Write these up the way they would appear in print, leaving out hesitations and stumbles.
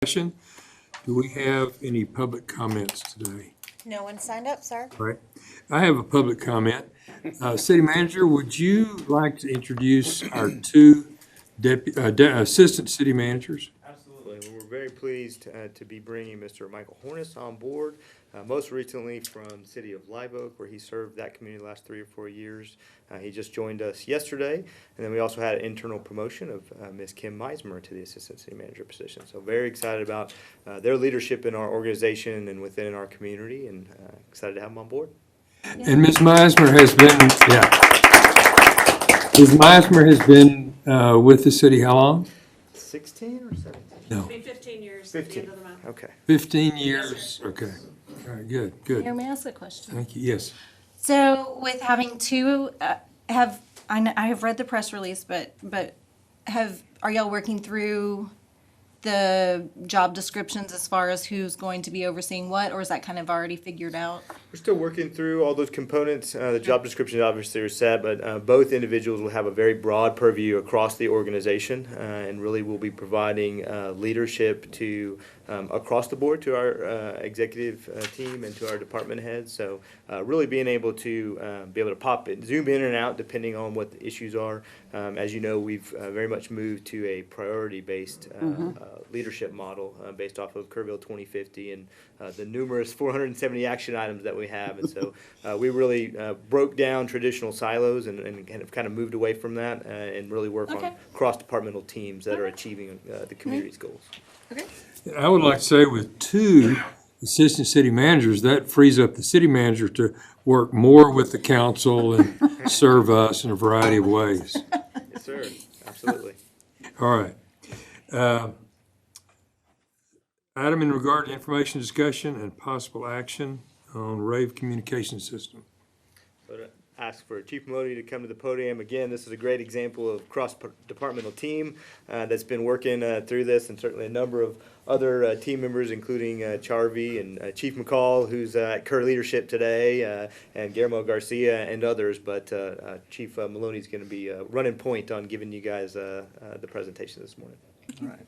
Session. Do we have any public comments today? No one signed up, sir. All right. I have a public comment. City Manager, would you like to introduce our two assistant city managers? Absolutely. Well, we're very pleased to be bringing Mr. Michael Hornis on board, most recently from the city of Live Oak, where he served that community the last 3 or 4 years. He just joined us yesterday, and then we also had an internal promotion of Ms. Kim Meismer to the assistant city manager position. So very excited about their leadership in our organization and within our community, and excited to have them on board. And Ms. Meismer has been, Ms. Meismer has been with the city how long? 16 or 17? No, It'll be 15 years at the 15. end of the month. Okay. 15 years. Okay. All right, good, Mayor, good. may I ask a question? Thank you. Yes. So with having two, I have read the press release, but are y'all working through the job descriptions as far as who's going to be overseeing what, or is that kind of already figured out? We're still working through all those components. The job descriptions obviously are set, but both individuals will have a very broad purview across the organization, and really will be providing leadership to across the board to our executive team and to our department heads. So really being able to be able to zoom in and out depending on what the issues are. As you know, we've very much moved to a priority-based leadership model based off of Kerrville 2050 and the numerous 470 action items that we have. And so we really broke down traditional silos and kind of moved away from that and really work on cross-departmental teams that are achieving the community's goals. Okay. I would like to say with two assistant city managers, that frees up the city manager to work more with the council and serve us in a variety of ways. Yes, sir. Absolutely. All right. Item in regard to information discussion and possible action on RAVE communication system. So to ask for Chief Maloney to come to the podium. Again, this is a great example of cross-departmental team that's been working through this, and certainly a number of other team members, including Charvy and Chief McCall, who's at Kerr Leadership today, and Guillermo Garcia and others. But Chief Maloney is going to be running point on giving you guys the presentation this morning. All right.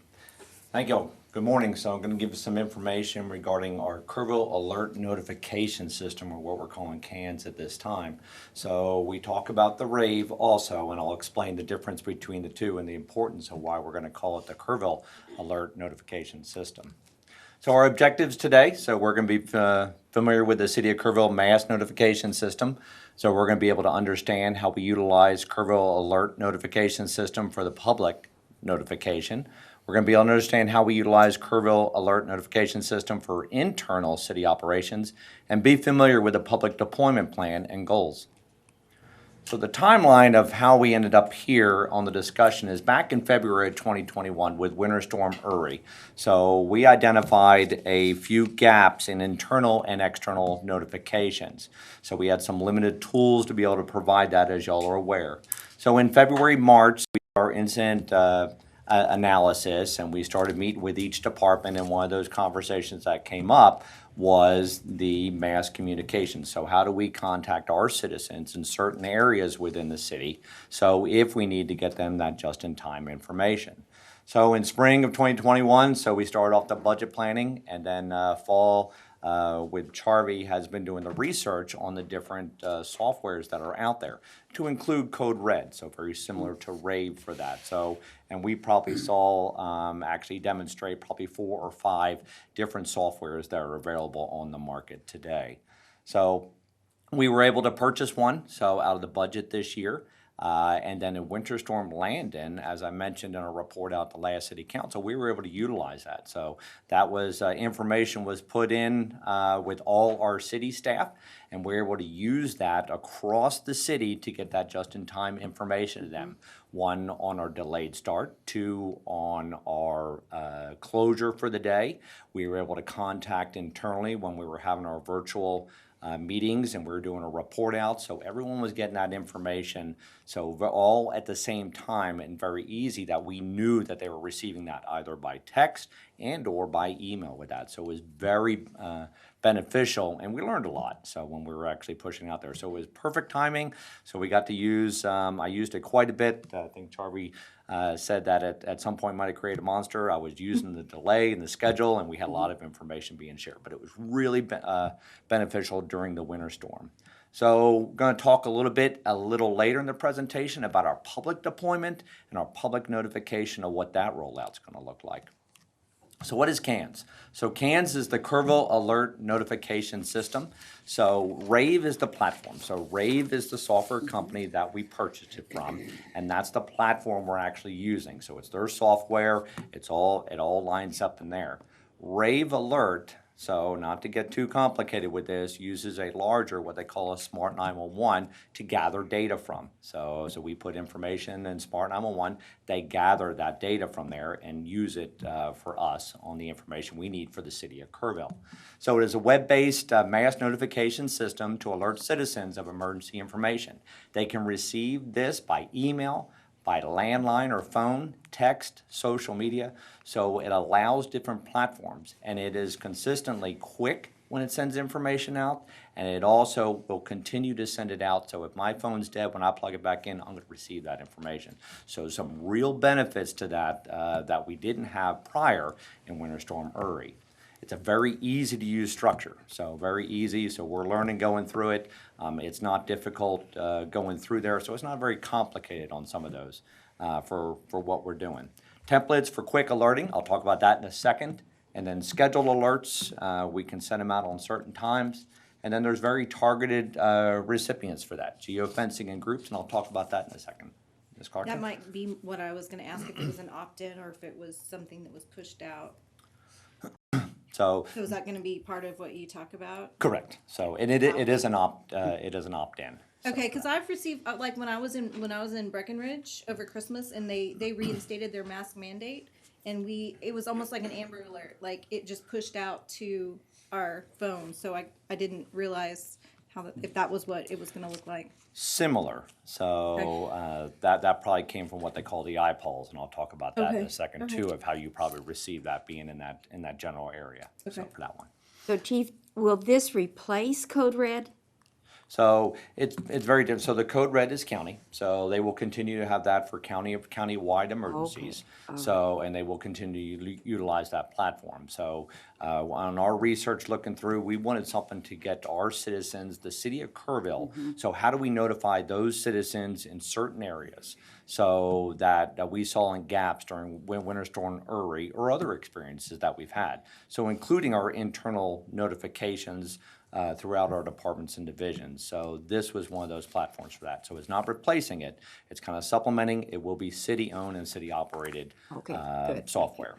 Thank you. Good morning. So I'm going to give you some information regarding our Kerrville Alert Notification System, or what we're calling K.A.N.S at this time. So we talk about the RAVE also, and I'll explain the difference between the two and the importance of why we're going to call it the Kerrville Alert Notification System. So our objectives today, so we're going to be familiar with the City of Kerrville Mass Notification System. So we're going to be able to understand how we utilize Kerrville Alert Notification System for the public notification. We're going to be able to understand how we utilize Kerrville Alert Notification System for internal city operations and be familiar with the public deployment plan and goals. So the timeline of how we ended up here on the discussion is back in February of 2021 with Winter Storm Uri. So we identified a few gaps in internal and external notifications. So we had some limited tools to be able to provide that, as y'all are aware. So in February, March, we did our incident analysis, and we started meeting with each department, and one of those conversations that came up was the mass communication. So how do we contact our citizens in certain areas within the city, so if we need to get them that just-in-time information? So in spring of 2021, so we started off the budget planning, and then fall with Charvy has been doing the research on the different softwares that are out there, to include Code Red, so very similar to RAVE for that. So, and we probably saw actually demonstrate probably 4 or 5 different softwares that are available on the market today. So we were able to purchase one, so out of the budget this year. And then in Winter Storm Landon, as I mentioned in a report out to last City Council, we were able to utilize that. So that was information was put in with all our city staff, and we were able to use that across the city to get that just-in-time information to them. 1 on our delayed start, 2 on our closure for the day. We were able to contact internally when we were having our virtual meetings, and we were doing a report out, so everyone was getting that information, so all at the same time, and very easy that we knew that they were receiving that either by text, and/or by email with that. So it was very beneficial, and we learned a lot. So when we were actually pushing out there, so it was perfect timing. So we got to use. I used it quite a bit. I think Charlie said that at some point might have created a monster. I was using the delay and the schedule, and we had a lot of information being shared. But it was really beneficial during the winter storm. So we're going to talk a little later in the presentation about our public deployment and our public notification of what that rollout's going to look like. So what is K.A.N.S? So K.A.N.S is the Kerrville Alert Notification System. So RAVE is the platform. So RAVE is the software company that we purchased it from, and that's the platform we're actually using. So it's their software. It all lines up in there. RAVE Alert, so not to get too complicated with this, uses a larger, what they call a Smart 911, to gather data from. So we put information in Smart 911, they gather that data from there and use it for us on the information we need for the city of Kerrville. So it is a web-based mass notification system to alert citizens of emergency information. They can receive this by email, by landline or phone, text, social media. So it allows different platforms, and it is consistently quick when it sends information out, and it also will continue to send it out. So if my phone's dead, when I plug it back in, I'm going to receive that information. So some real benefits to that that we didn't have prior in Winter Storm Uri. It's a very easy to use structure, so very easy. So we're learning going through it. It's not difficult going through there, so it's not very complicated on some of those for what we're doing. Templates for quick alerting, I'll talk about that in a second. And then scheduled alerts, we can send them out on certain times. And then there's very targeted recipients for that, geofencing in groups, and I'll talk about that in a second. Ms. Carter? That might be what I was gonna ask, if it was an opt-in or if it was something that was pushed out. So So is that gonna be part of what you talk about? correct. So and it is an opt-in. Okay, because I've received, like, when I was in Breckenridge over Christmas, and they reinstated their mask mandate, and it was almost like an Amber Alert, like it just pushed out to our phone. So I didn't realize if that was what it was going to look like. Similar. So that probably came from what they call the iPods, and I'll talk about that in a second too, of how you probably receive that being in that general area. So for that one. So Chief, will this replace Code Red? So it's very different. So the Code Red is county, so they will continue to have that for county-wide emergencies. So, and they will continue to utilize that platform. So on our research looking through, we wanted something to get our citizens, the city of Kerrville. So how do we notify those citizens in certain areas? So that we saw in gaps during Winter Storm Uri or other experiences that we've had. So including our internal notifications throughout our departments and divisions. So this was one of those platforms for that. So it's not replacing it, it's kind of supplementing. It will be city-owned and city-operated software.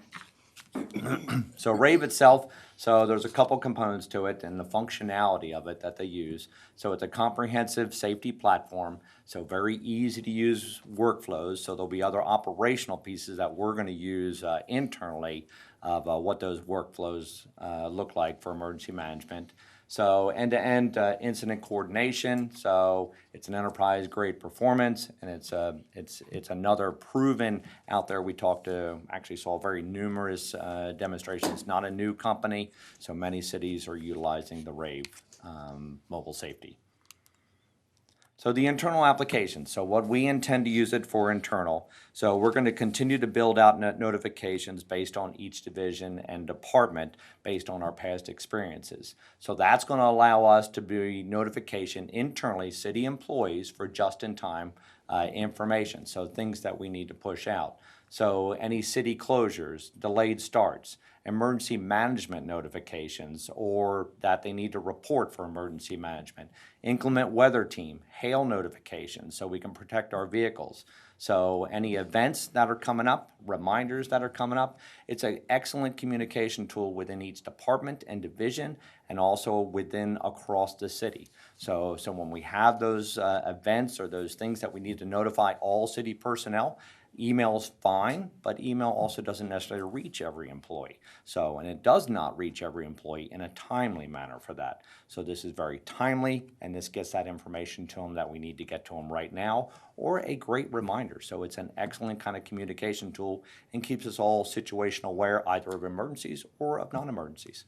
So RAVE itself, so there's a couple components to it and the functionality of it that they use. So it's a comprehensive safety platform, so very easy to use workflows. So there'll be other operational pieces that we're going to use internally of what those workflows look like for emergency management. So end-to-end incident coordination. So it's an enterprise-grade performance, and it's another proven out there. We actually saw very numerous demonstrations. Not a new company, so many cities are utilizing the RAVE mobile safety. So the internal application, so what we intend to use it for internal. So we're going to continue to build out notifications based on each division and department based on our past experiences. So that's going to allow us to be notification internally, city employees, for just-in-time information. So things that we need to push out. So any city closures, delayed starts, emergency management notifications, or that they need to report for emergency management, inclement weather team, hail notifications, so we can protect our vehicles. So any events that are coming up, reminders that are coming up, it's an excellent communication tool within each department and division, and also across the city. So when we have those events or those things that we need to notify all city personnel, Email's fine, but email also doesn't necessarily reach every employee. So, and it does not reach every employee in a timely manner for that. So this is very timely, and this gets that information to them that we need to get to them right now, or a great reminder. So it's an excellent kind of communication tool and keeps us all situational aware either of emergencies or of non-emergencies.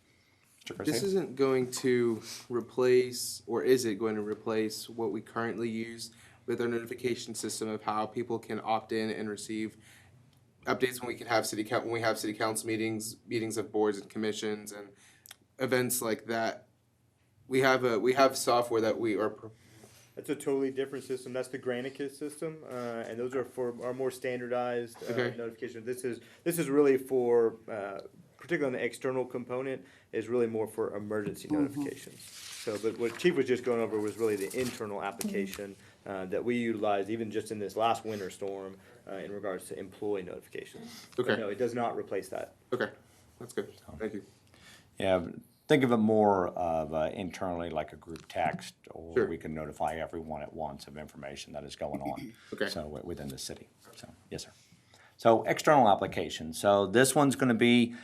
Mr. This Garcia? isn't going to replace, or is it going to replace what we currently use with our notification system of how people can opt in and receive updates when we can have when we have city council meetings of boards and commissions and events like that. We have software that we are. That's a totally different system. That's the Granicus system, and those are for our more standardized Okay. notifications. This is really for, particularly on the external component, is really more for emergency notifications. So, but what Chief was just going over was really the internal application that we utilize, even just in this last winter storm, in regards to employee notifications. But Okay. no, it does not replace that. Okay, that's good. Thank you. Yeah, think of it more of internally like a group text, or Sure. we can notify everyone at once of information that is going on. Okay. So within the city. So, yes, sir. So external applications. So this one's going to be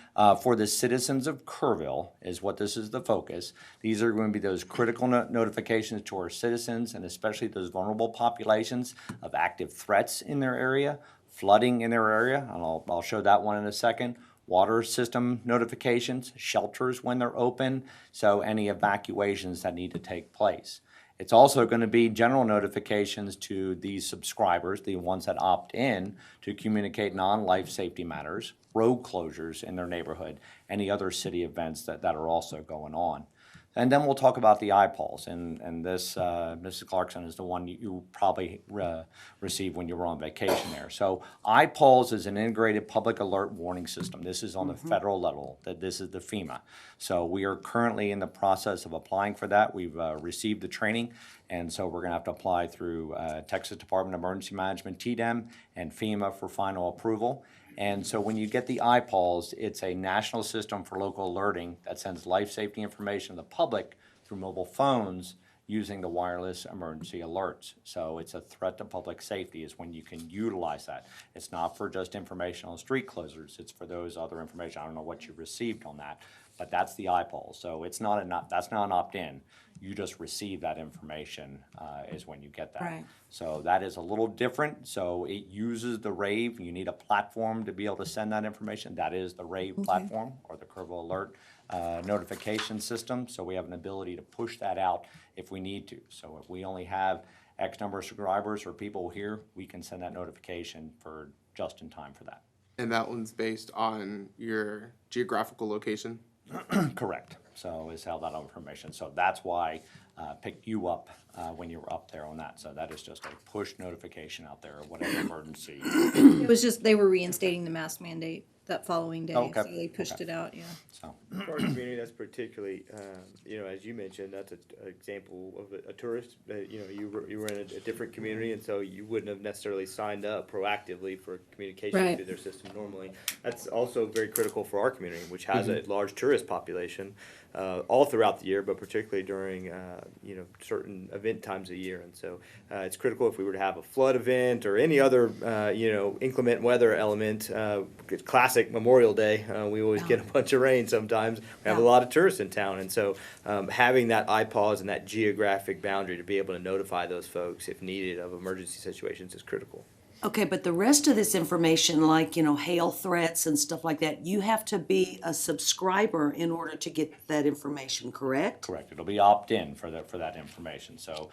for the citizens of Kerrville is what this is the focus. These are going to be those critical notifications to our citizens and especially those vulnerable populations of active threats in their area, flooding in their area, and I'll show that one in a second. Water system notifications, shelters when they're open, so any evacuations that need to take place. It's also going to be general notifications to these subscribers, the ones that opt in to communicate non-life safety matters, road closures in their neighborhood, any other city events that are also going on. And then we'll talk about the IPALs, and this, Mrs. Clarkson, is the one you probably received when you were on vacation there. So IPALs is an integrated public alert warning system. This is on the federal level, that this is the FEMA. So we are currently in the process of applying for that. We've received the training, and so we're gonna have to apply through Texas Department of Emergency Management, TDEM, and FEMA for final approval. And so when you get the IPALs, it's a national system for local alerting that sends life safety information to the public through mobile phones using the wireless emergency alerts. So it's a threat to public safety is when you can utilize that. It's not for just information on street closures, it's for those other information. I don't know what you received on that, but that's the IPAL. So it's not that's not an opt-in. You just receive that information is when you get that. Right. So that is a little different. So it uses the RAVE. You need a platform to be able to send that information. That is the RAVE platform, or the Kerrville Alert notification system. So we have an ability to push that out if we need to. So if we only have X number of subscribers or people here, we can send that notification for just in time for that. And that one's based on your geographical location? Correct. So is how that information. So that's why picked you up when you were up there on that. So that is just a push notification out there, whatever emergency. It was just, they were reinstating the mask mandate that following day, Okay. so they pushed Okay. it out, yeah. So For our community, that's particularly, as you mentioned, that's an example of a tourist. You were in a different community, and so you wouldn't have necessarily signed up proactively for communication Right. through their system normally. That's also very critical for our community, which has a large tourist population all throughout the year, but particularly during certain event times of the year. And so it's critical if we were to have a flood event or any other inclement weather element. Classic Memorial Day, we always get a bunch of rain sometimes. We have a Yeah. lot of tourists in town, and so having that IPAWS and that geographic boundary to be able to notify those folks if needed of emergency situations is critical. Okay, but the rest of this information, like, hail threats and stuff like that, you have to be a subscriber in order to get that information, correct? correct. It'll be opt-in for that information. So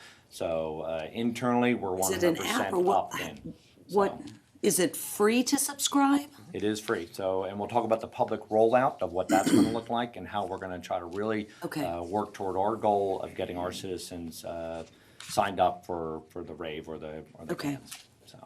internally, we're Is it an app 100% or what? opt-in. What, is it free to subscribe? It is free. So, and we'll talk about the public rollout of what that's going to look like and how we're going to try to really Okay. work toward our goal of getting our citizens signed up for the RAVE or the Okay. K.A.N.S. So,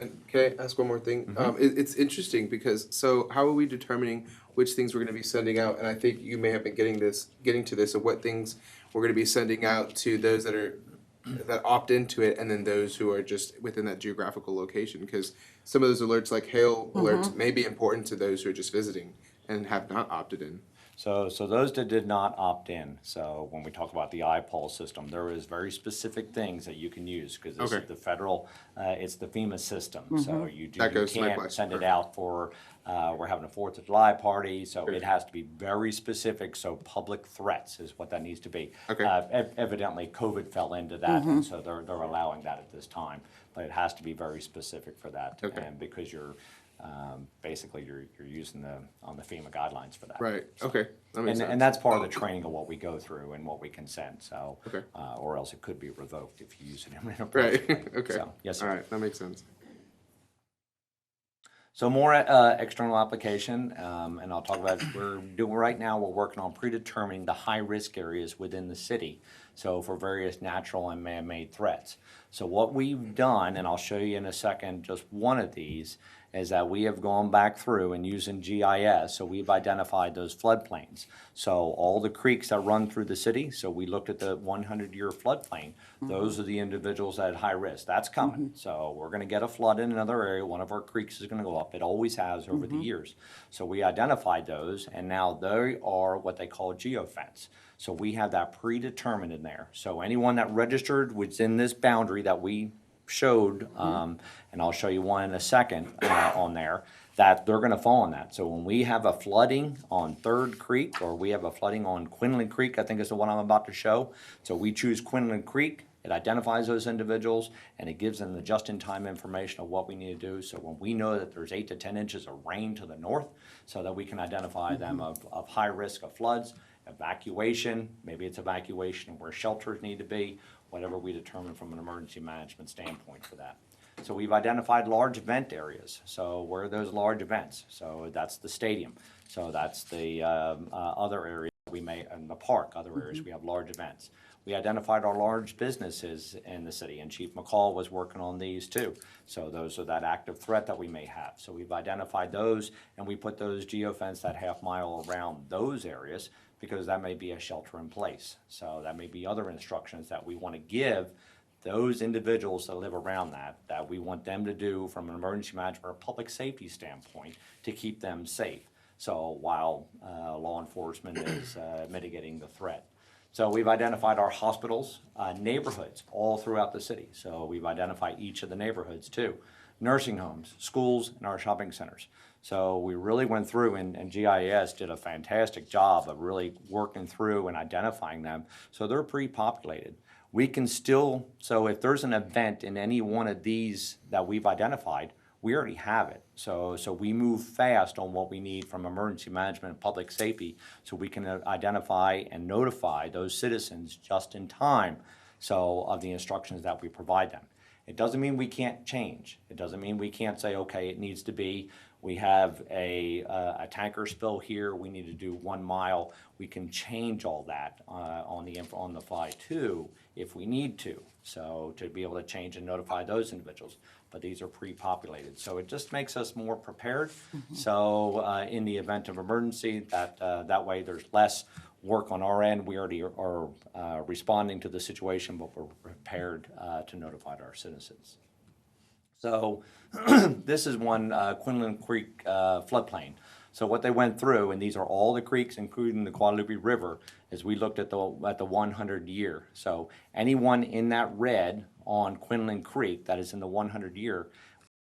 And can I ask one more thing? It's interesting because, so how are we determining which things we're gonna be sending out? And I think you may have been getting to this, of what things we're gonna be sending out to those that opt into it, and then those who are just within that geographical location. Because some of those alerts, like hail alerts, may be important to those who are just visiting and have not opted in. So those that did not opt in, so when we talk about the iPole system, there is very specific things that you can use, because this Okay. is the federal, it's the FEMA system. So you That goes to my can't question. send it Perfect. out for, we're having a 4th of July party, so it has to be very specific, so public threats is what that needs to be. Okay. Evidently, COVID fell into that, and so they're allowing that at this time, but it has to be very specific for that. Okay. And because you're, basically, you're using on the FEMA guidelines for that. Right, okay, that makes sense. And that's part of the training of what we go through and what we can send, so. Okay. Or else it could be revoked if you use it Right, inappropriately. okay. So, yes, sir. All right, that makes sense. So more external application, and I'll talk about, we're doing, right now, we're working on predetermining the high-risk areas within the city, so for various natural and man-made threats. So what we've done, and I'll show you in a second, just one of these, is that we have gone back through and using GIS, so we've identified those floodplains. So all the creeks that run through the city, so we looked at the 100-year floodplain, those are the individuals at high risk. That's coming. So we're gonna get a flood in another area, one of our creeks is gonna go up. It always has over the years. So we identified those, and now they are what they call geofence. So we have that predetermined in there. So anyone that registered within this boundary that we showed, and I'll show you one in a second on there, that they're gonna fall on that. So when we have a flooding on Third Creek, or we have a flooding on Quinlan Creek, I think is the one I'm about to show. So we choose Quinlan Creek, it identifies those individuals, and it gives them the just-in-time information of what we need to do. So when we know that there's 8 to 10 inches of rain to the north, so that we can identify them of high risk of floods, evacuation, maybe it's evacuation where shelters need to be, whatever we determine from an emergency management standpoint for that. So we've identified large event areas. So where are those large events? So that's the stadium. So that's the other areas we may, in the park, other areas we have large events. We identified our large businesses in the city, and Chief McCall was working on these too. So those are that active threat that we may have. So we've identified those, and we put those geofence that half mile around those areas, because that may be a shelter in place. So that may be other instructions that we want to give those individuals that live around that we want them to do from an emergency management or public safety standpoint to keep them safe. So while law enforcement is mitigating the threat. So we've identified our hospitals, neighborhoods all throughout the city. So we've identified each of the neighborhoods too. Nursing homes, schools, and our shopping centers. So we really went through, and GIS did a fantastic job of really working through and identifying them. So they're pre-populated. We can still, so if there's an event in any one of these that we've identified, we already have it. So we move fast on what we need from emergency management and public safety, so we can identify and notify those citizens just in time, so of the instructions that we provide them. It doesn't mean we can't change. It doesn't mean we can't say, okay, it needs to be, we have a tanker spill here, we need to do 1 mile. We can change all that on the fly too, if we need to. So to be able to change and notify those individuals. But these are pre-populated. So it just makes us more prepared. So in the event of emergency, that way there's less work on our end. We already are responding to the situation, but we're prepared to notify our citizens. So this is one Quinlan Creek floodplain. So what they went through, and these are all the creeks, including the Guadalupe River, is we looked at the 100 year. So anyone in that red on Quinlan Creek that is in the 100 year,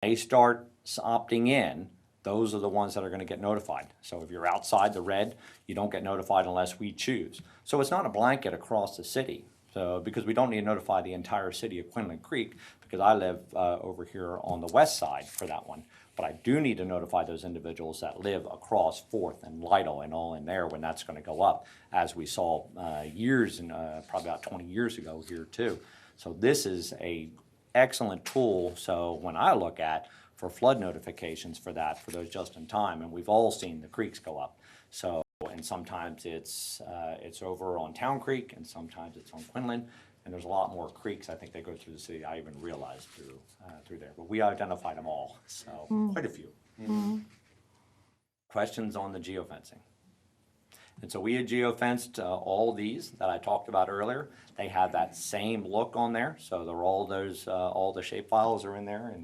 they start opting in, those are the ones that are going to get notified. So if you're outside the red, you don't get notified unless we choose. So it's not a blanket across the city. So because we don't need to notify the entire city of Quinlan Creek, because I live over here on the west side for that one. But I do need to notify those individuals that live across 4th and Lytle and all in there when that's going to go up, as we saw years and probably about 20 years ago here too. So this is a excellent tool. So when I look at for flood notifications for those just in time, and we've all seen the creeks go up. So, and sometimes it's over on Town Creek, and sometimes it's on Quinlan, and there's a lot more creeks I think that go through the city I even realized through there. But we identified them all, so quite a few. Questions on the geofencing? And so we had geofenced all these that I talked about earlier. They have that same look on there, so they're all those all the shape files are in there,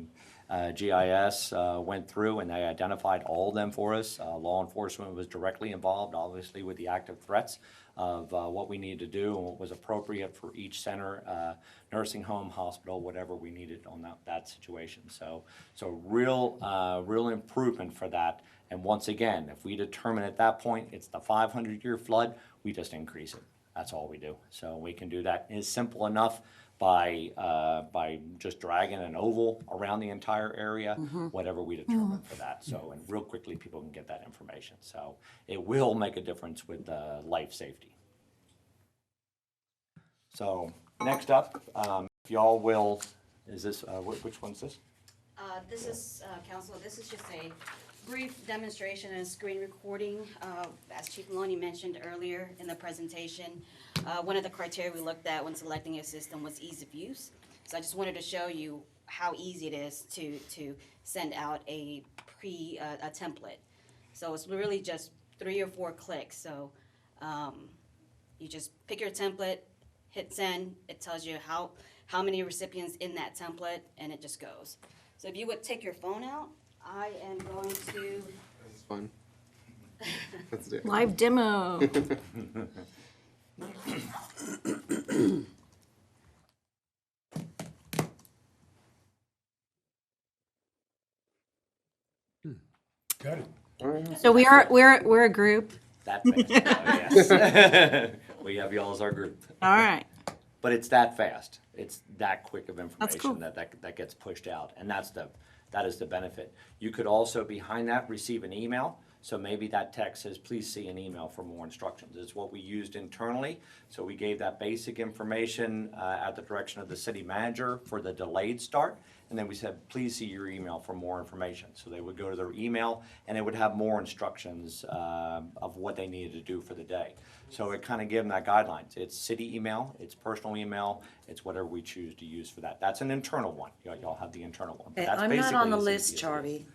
GIS went through and they identified all of them for us. Law enforcement was directly involved, obviously, with the active threats of what we needed to do and what was appropriate for each center, nursing home, hospital, whatever we needed on that situation. So real improvement for that. And once again, if we determine at that point it's the 500-year flood, we just increase it. That's all we do. So we can do that. It's simple enough by just dragging an oval around the entire area, whatever we determine for that. So, and real quickly, people can get that information. So it will make a difference with life safety. So next up, if y'all will, is this, which one's this? This is, council, this is just a brief demonstration and screen recording. As Chief Maloney mentioned earlier in the presentation, one of the criteria we looked at when selecting a system was ease of use. So I just wanted to show you how easy it is to send out a template. So it's really just 3 or 4 clicks. So you just pick your template, hit send. It tells you how many recipients in that template, and it just goes. So if you would take your phone out, I am going to. It's fun. Let's do it. Live demo. Got it. So we're a group. That fast. Oh, yes. We have y'all as our group. All right. But it's that fast. It's that quick of That's cool. information that gets pushed out, and that is the benefit. You could also behind that receive an email. So maybe that text says, please see an email for more instructions. It's what we used internally. So we gave that basic information at the direction of the city manager for the delayed start. And then we said, please see your email for more information. So they would go to their email and it would have more instructions of what they needed to do for the day. So it kind of gave them that guidelines. It's city email, it's personal email, it's whatever we choose to use for that. That's an internal one. Y'all have the internal one. But that's I'm not on the basically as list, easy as it is. Charlie.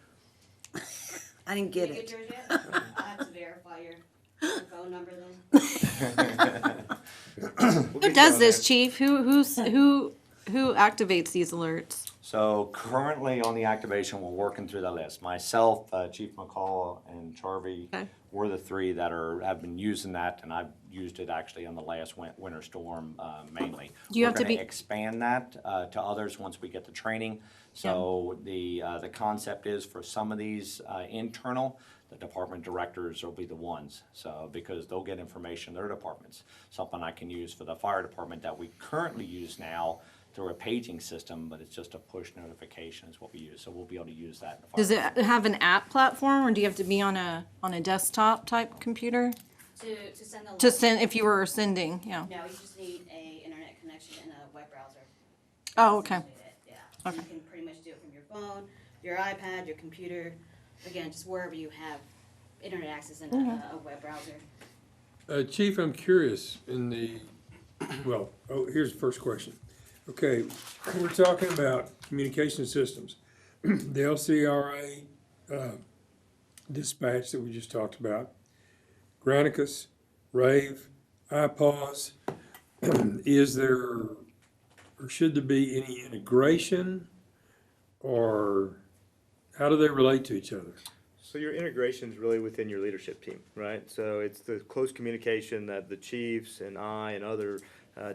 I didn't get Did you it. yours yet? I have to verify your phone number then. Who does this, Chief? Who activates these alerts? So currently on the activation, we're working through the list. Myself, Chief McCall, and Charvy, Okay. we're the 3 that have been using that, and I've used it actually on the last winter storm mainly. Do you have to We're gonna be- expand that to others once we get the training. So the concept is for some of these internal, the department directors will be the ones. So because they'll get information in their departments. Something I can use for the fire department that we currently use now through a paging system, but it's just a push notification is what we use. So we'll be able to use that in the fire Does department. it have an app platform, or do you have to be on a desktop type computer To send the to send if you were sending? Yeah. No, you just need a internet connection and a web browser. Oh, okay. Essentially it, yeah. So you can pretty much do it from your phone, your iPad, your computer, again, just wherever you have internet access and a web browser. Chief, I'm curious here's the first question. Okay, we're talking about communication systems. The LCRA dispatch that we just talked about, Granicus, RAVE, iPause. Is there, or should there be any integration, or how do they relate to each other? So your integration is really within your leadership team, right? So it's the close communication that the chiefs and I and other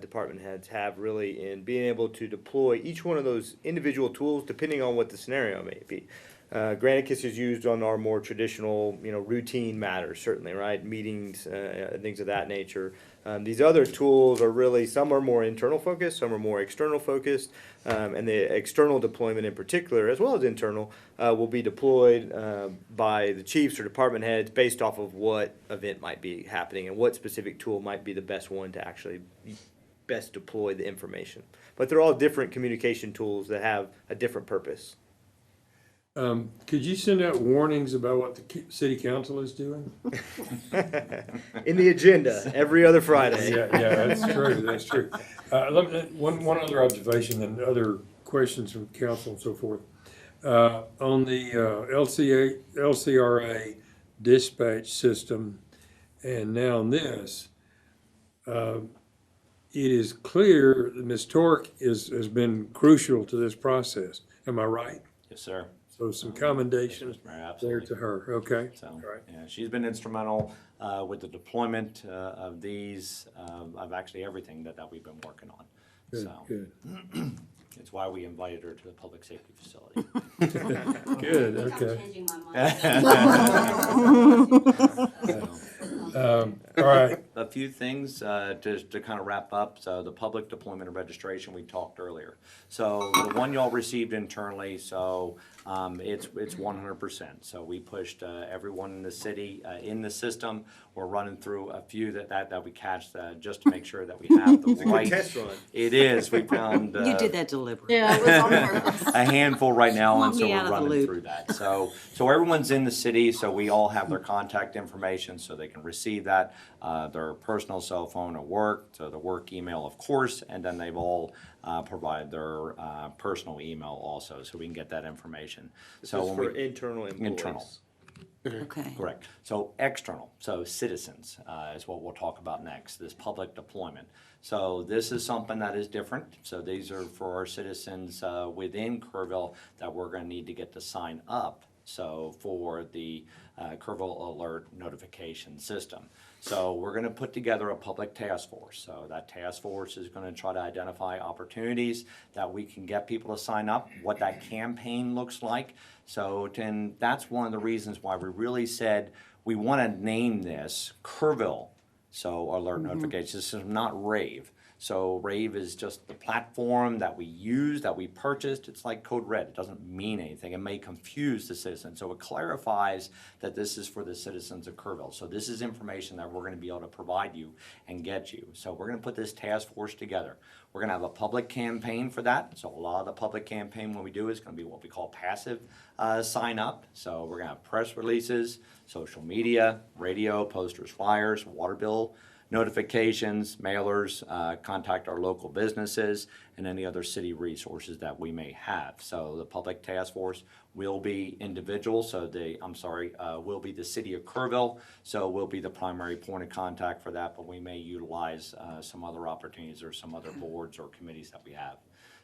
department heads have really in being able to deploy each one of those individual tools depending on what the scenario may be. Granicus is used on our more traditional, routine matters, certainly, right? Meetings, things of that nature. These other tools are really, some are more internal focused, some are more external focused, and the external deployment in particular, as well as internal, will be deployed by the chiefs or department heads based off of what event might be happening and what specific tool might be the best one to actually best deploy the information. But they're all different communication tools that have a different purpose. Could you send out warnings about what the city council is doing? In the agenda, every other Friday. Yeah, that's true, that's true. One other observation and other questions from council and so forth. On the LCRA dispatch system, and now on this, it is clear that Ms. Tork has been crucial to this process. Am I right? Yes, sir. So some commendation Yes, Mr. Mayor, there absolutely. to her, okay? So, All right. yeah, she's been instrumental with the deployment of these, of actually everything that we've been working on. Good, So good. it's why we invited her to the public safety facility. Good, I'm okay. changing my mind. All right, A few things to kind of wrap up. So the public deployment and registration, we talked earlier. So the one y'all received internally, so it's 100%. So we pushed everyone in the city in the system. We're running through a few that we catched just to make sure that we have the right. Test run. It is. We found You did that deliberately. Yeah, it was on purpose. a handful right now, Want and so me out we're of the running loop. through that. So everyone's in the city, so we all have their contact information, so they can receive that, their personal cell phone at work, so the work email, of course, and then they've all provided their personal email also, so we can get that information. This So is when for we internal employees. Internal. Okay. Correct. So external, so citizens is what we'll talk about next, this public deployment. So this is something that is different. So these are for our citizens within Kerrville that we're going to need to get to sign up. So for the Kerrville Alert Notification System. So we're going to put together a public task force. So that task force is going to try to identify opportunities that we can get people to sign up, what that campaign looks like. So and that's one of the reasons why we really said we want to name this Kerrville. So alert notification system, not RAVE. So RAVE is just the platform that we use, that we purchased. It's like code red. It doesn't mean anything. It may confuse the citizen. So it clarifies that this is for the citizens of Kerrville. So this is information that we're going to be able to provide you and get you. So we're going to put this task force together. We're going to have a public campaign for that. So a lot of the public campaign when we do is going to be what we call passive sign up. So we're going to have press releases, social media, radio, posters, flyers, water bill notifications, mailers, contact our local businesses, and any other city resources that we may have. So the public task force will be individual, so will be the city of Kerrville, so we'll be the primary point of contact for that, but we may utilize some other opportunities or some other boards or committees that we have.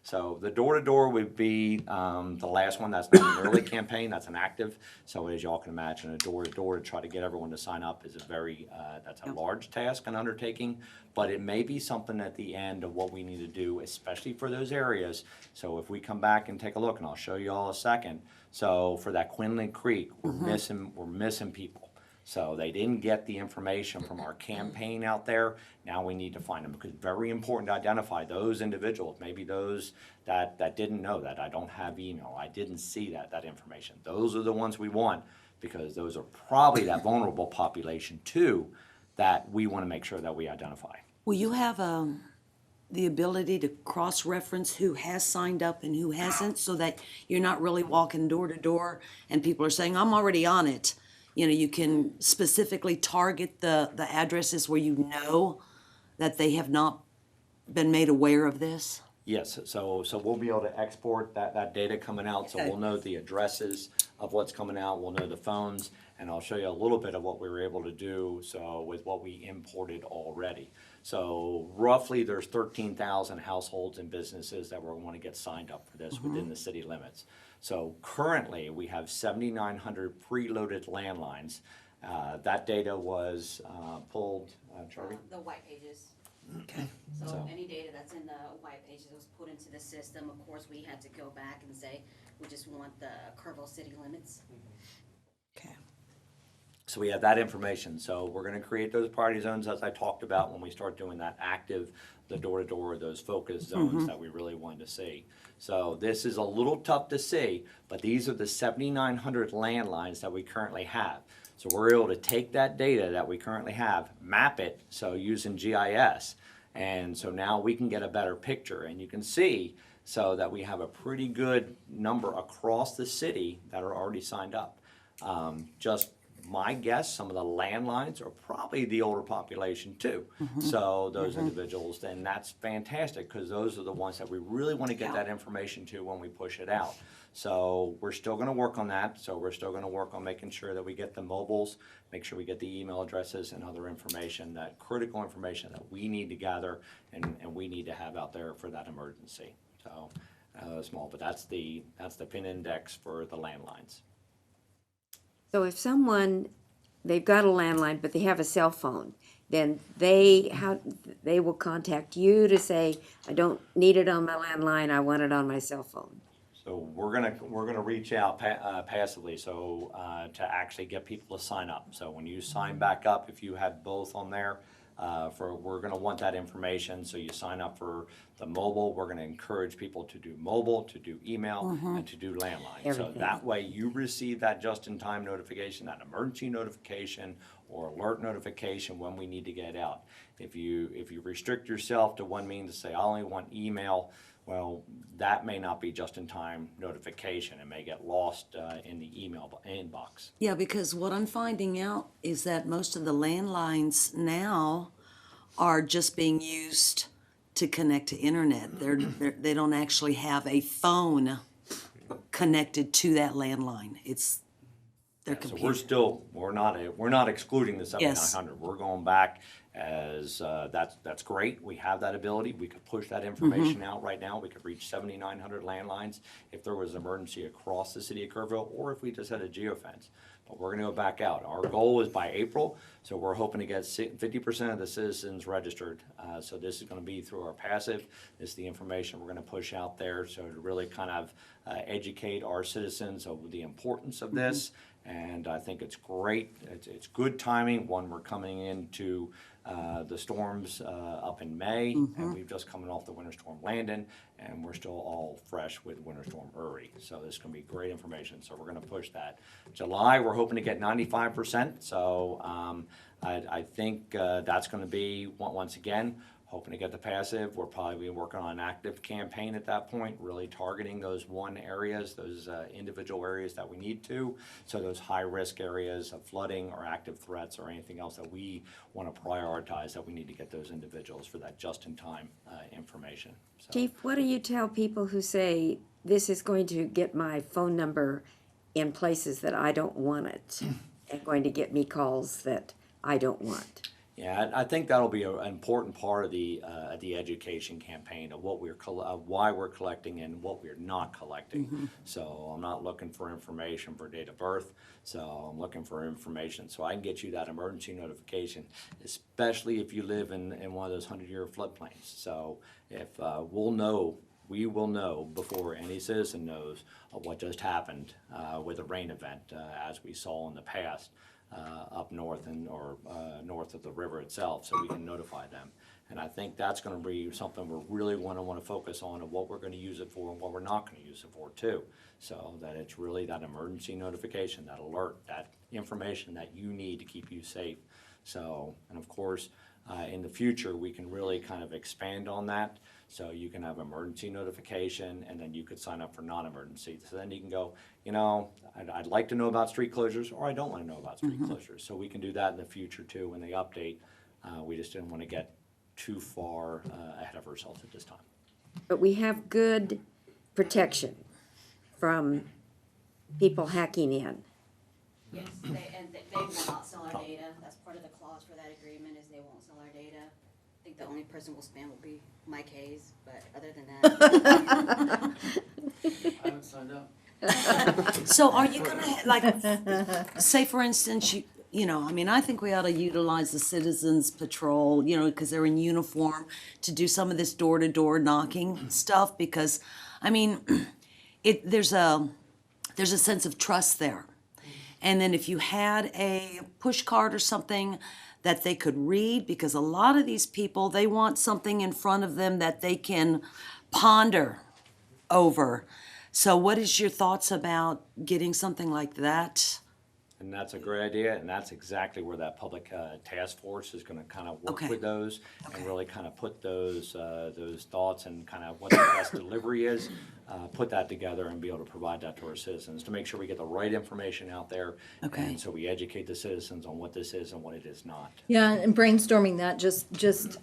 So the door-to-door would be the last one. That's not an early campaign, that's an active. So as y'all can imagine, a door-to-door to try to get everyone to sign up is that's a large task and undertaking, but it may be something at the end of what we need to do, especially for those areas. So if we come back and take a look, and I'll show you all a second. So for that Quinlan Creek, we're missing people. So they didn't get the information from our campaign out there. Now we need to find them, because it's very important to identify those individuals, maybe those that didn't know that. I don't have email. I didn't see that information. Those are the ones we want, because those are probably that vulnerable population too that we want to make sure that we identify. Will you have the ability to cross-reference who has signed up and who hasn't, so that you're not really walking door to door and people are saying, I'm already on it? You know, you can specifically target the addresses where you know that they have not been made aware of this? Yes, so we'll be able to export that data coming out, so we'll know the addresses of what's coming out, we'll know the phones, and I'll show you a little bit of what we were able to do with what we imported already. So roughly there's 13,000 households and businesses that we're going to get signed up for this within the city limits. So currently we have 7,900 preloaded landlines. That data was pulled, Charlie? The white pages. Okay. So any data that's in the white pages was put into the system. Of course, we had to go back and say, we just want the Kerrville city limits. Okay. So we have that information. So we're going to create those priority zones as I talked about when we start doing that active, the door-to-door, those focus zones that we really wanted to see. So this is a little tough to see, but these are the 7,900 landlines that we currently have. So we're able to take that data that we currently have, map it, so using GIS, and so now we can get a better picture, and you can see so that we have a pretty good number across the city that are already signed up. Just my guess, some of the landlines are probably the older population too. So those individuals, then that's fantastic, because those are the ones that we really want to get that information to when we push it out. So we're still going to work on that. So we're still going to work on making sure that we get the mobiles, make sure we get the email addresses and other information, that critical information that we need to gather and we need to have out there for that emergency. So small, but that's the PIN index for the landlines. So if someone, they've got a landline, but they have a cell phone, then they will contact you to say, I don't need it on my landline, I want it on my cell phone. So we're gonna reach out passively, so to actually get people to sign up. So when you sign back up, if you have both on there, we're gonna want that information. So you sign up for the mobile. We're gonna encourage people to do mobile, to do email, and to do landline. So Everything. that way you receive that just-in-time notification, that emergency notification or alert notification when we need to get out. If you restrict yourself to one means to say I only want email, well, that may not be just-in-time notification. It may get lost in the email inbox. Yeah, because what I'm finding out is that most of the landlines now are just being used to connect to internet. They don't actually have a phone connected to that landline. It's their So computer. we're not excluding the Yes. 7900. We're going back as that's great. We have that ability. We could push that information out right now. We could reach 7900 landlines if there was an emergency across the city of Kerrville, or if we just had a geofence. But we're going to go back out. Our goal is by April, so we're hoping to get 50% of the citizens registered. So this is going to be through our passive. This is the information we're going to push out there, so to really kind of educate our citizens of the importance of this. And I think it's great. It's good timing. One, we're coming into the storms up in May, and we've just coming off the Winter Storm Landon, and we're still all fresh with Winter Storm Uri. So this is going to be great information. So we're going to push that. July, we're hoping to get 95%. So I think that's going to be, once again, hoping to get the passive. We'll probably be working on an active campaign at that point, really targeting those those individual areas that we need to. So those high-risk areas of flooding or active threats or anything else that we want to prioritize, that we need to get those individuals for that just-in-time information. So, Chief, what do you tell people who say, this is going to get my phone number in places that I don't want it, and going to get me calls that I don't want? yeah, I think that'll be an important part of the education campaign of what why we're collecting and what we're not collecting. So I'm not looking for information for date of birth. So I'm looking for information so I can get you that emergency notification, especially if you live in one of those 100-year floodplains. So if we will know before any citizen knows of what just happened with a rain event, as we saw in the past. Up north or north of the river itself, so we can notify them. And I think that's going to be something we're really want to focus on, and what we're going to use it for and what we're not going to use it for too. So that it's really that emergency notification, that alert, that information that you need to keep you safe. So, and of course, in the future, we can really kind of expand on that. So you can have emergency notification, and then you could sign up for non-emergency. So then you can go, I'd like to know about street closures, or I don't want to know about street closures. So we can do that in the future too when they update. We just didn't want to get too far ahead of ourselves at this time. But we have good protection from people hacking in. Yes, they will not sell our data. That's part of the clause for that agreement, is they won't sell our data. I think the only person we'll spam will be Mike Hayes, but other than that. I haven't signed up. So are you gonna, say for instance, I think we ought to utilize the Citizens Patrol, because they're in uniform, to do some of this door-to-door knocking stuff, because, there's a sense of trust there. And then if you had a push card or something that they could read, because a lot of these people, they want something in front of them that they can ponder over. So what is your thoughts about getting something like that? And that's a great idea, and that's exactly where that public task force is going to kind of work Okay. with those and really kind of put those thoughts and kind of what the best delivery is, put that together and be able to provide that to our citizens to make sure we get the right information out there. Okay. And so we educate the citizens on what this is and what it is not. Yeah, and brainstorming that, just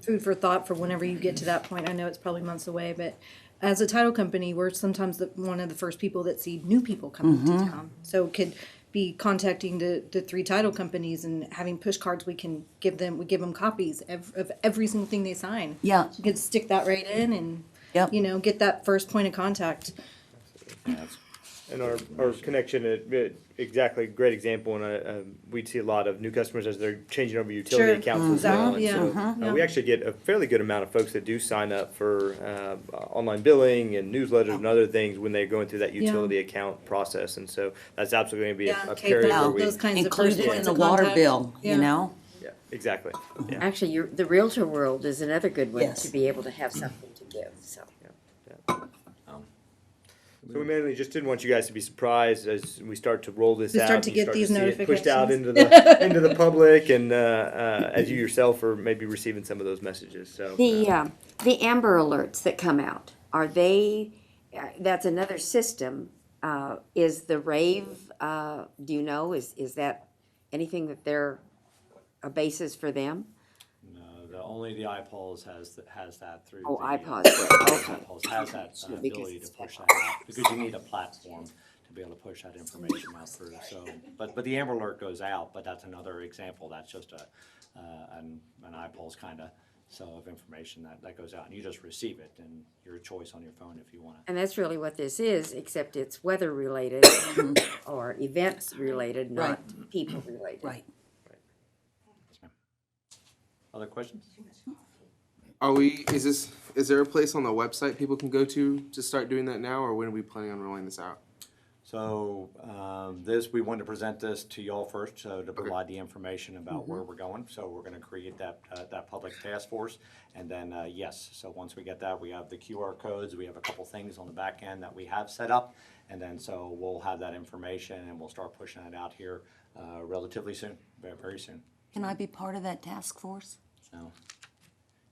food for thought for whenever you get to that point. I know it's probably months away, but as a title company, we're sometimes one of the first people that see new people coming to town. So could be contacting the 3 title companies and having push cards we give them copies of every single thing they sign. Yeah. You could stick that right in and Yep. you know, get that first point of contact. And our connection, exactly, great example, and we see a lot of new customers as they're changing over utility Sure. accounts as well. Exactly, And yeah. so, Yeah. we actually get a fairly good amount of folks that do sign up for online billing and newsletters and other things when they're going through that utility account process. And so that's absolutely going to be Yeah, a Kate, carrier where we, those kinds of Include first it in points the of water contact. bill, Yeah. you know? yeah, exactly. Yeah. Actually, the Realtor world is another good one Yes. to be able to have something to give, so. So we mainly just didn't want you guys to be surprised as we start to roll this We out. start to you get these see it pushed out notifications. into the public, and as you yourself are maybe receiving some of those messages. So The Amber Alerts that come out, are they, that's another system. Is the RAVE, do you know, is that anything that they're, a basis for them? No, only the iPods has that through. Oh, the, iPods, right, okay. iPods has that So because ability to it's push that iPods. out, because you need a platform to be able to push that information out through. So, but the Amber Alert goes out, but that's another example. That's just an iPulse kind of of information that goes out, and you just receive it, and your choice on your phone if you want to. And that's really what this is, except it's weather related or events related, not people related. Right. Yes, ma'am. Other questions? Is there a place on the website people can go to start doing that now, or when are we planning on rolling this out? So we wanted to present this to y'all first, so to provide the information about where we're going. So we're going to create that public task force, and then yes. So once we get that, we have the QR codes. We have a couple things on the back end that we have set up, and then so we'll have that information, and we'll start pushing it out here relatively soon, very soon. Can I be part of that task force? So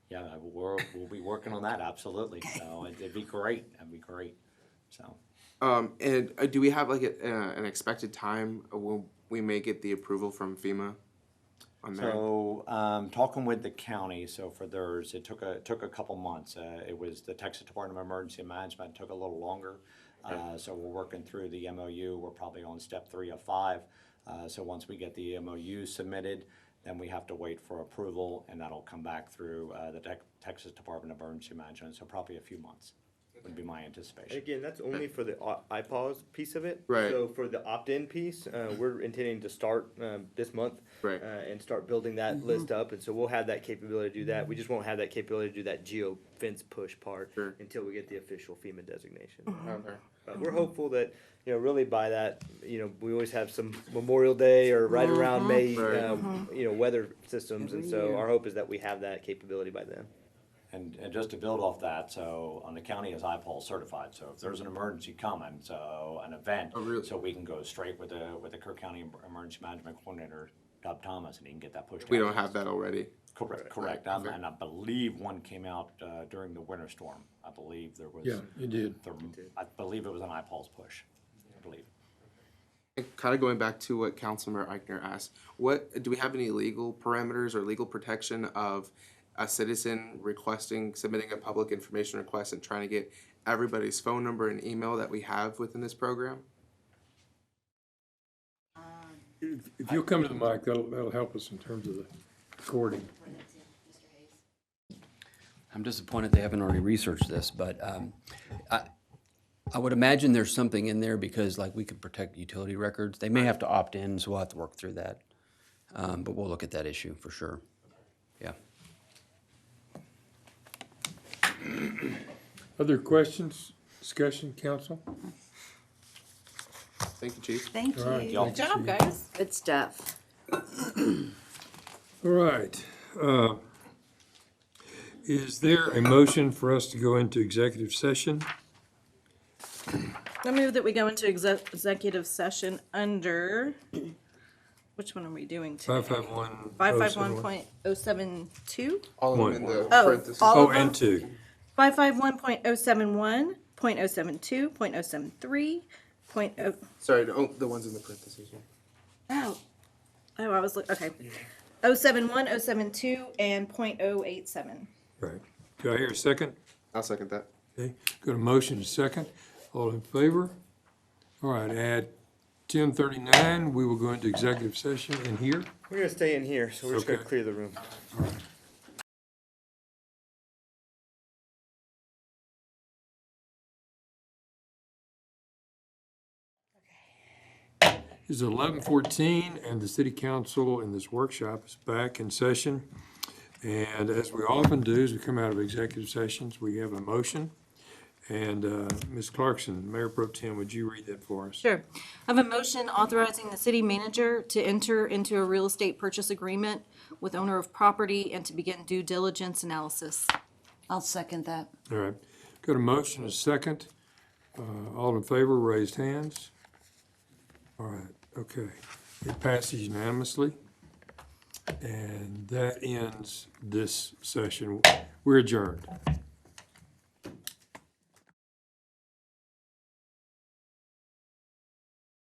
yeah, we'll be working on that absolutely. So it'd be great. That'd be great. So. And do we have like an expected time when we may get the approval from FEMA on that? So, talking with the county, so for theirs, it took a couple months. It was the Texas Department of Emergency Management, took a little longer. So we're working through the MOU. We're probably on step 3 of 5. So once we get the MOU submitted, then we have to wait for approval, and that'll come back through the Texas Department of Emergency Management. So probably a few months would be my anticipation. And again, that's only for the iPause piece of it. Right. So for the opt-in piece, we're intending to start this month. Right. And start building that list up, and so we'll have that capability to do that. We just won't have that capability to do that geo fence push part until we get the official FEMA designation. Okay. But we're hopeful that, really by that, we always have some Memorial Day or right around May, weather systems, and so our hope is that we have that capability by then. And just to build off that, so on the county is IPOL certified, so if there's an emergency coming, so an event, really? so we can go straight with the Kirk County Emergency Management Coordinator, Dub Thomas, and he can get that pushed out. We don't have that already. Correct. And I believe one came out during the winter storm. I believe there was. Yeah, it did. I believe it was an IPOL's push, I believe. Kind of going back to what Councilmember Eichner asked, do we have any legal parameters or legal protection of a citizen submitting a public information request and trying to get everybody's phone number and email that we have within this program? If you'll come to the mic, that'll help us in terms of the recording. I'm disappointed they haven't already researched this, but I would imagine there's something in there because like we could protect utility records. They may have to opt in, so we'll have to work through that. But we'll look at that issue for sure. Yeah. Other questions, discussion, council? Thank you, Chief. Thank All right, you. Y'all. Good job, guys. Good stuff. All right. Is there a motion for us to go into executive session? I move that we go into executive session under, which one are we doing today? 551. 551.072? All of One. them in the Oh, parentheses. all Oh, of them? and 2. 551.071, .072, .073, Sorry, the ones in the parentheses. Oh, I was okay. 071, 072, and .087. Right. Do I hear a second? I'll second that. Okay, got a motion, a second. All in favor? All right, at 10:39, we will go into executive session in here. We're gonna stay in here, so we're just gonna Okay. clear the room. All right. It's 11:14, and the city council in this workshop is back in session. And as we often do, as we come out of executive sessions, we have a motion. And Ms. Clarkson, Mayor Pro Tem, would you read that for us? Sure. I have a motion authorizing the city manager to enter into a real estate purchase agreement with owner of property and to begin due diligence analysis. I'll second that. All right. Got a motion, a second. All in favor, raised hands. All right, okay. It passes unanimously. And that ends this session. We're adjourned.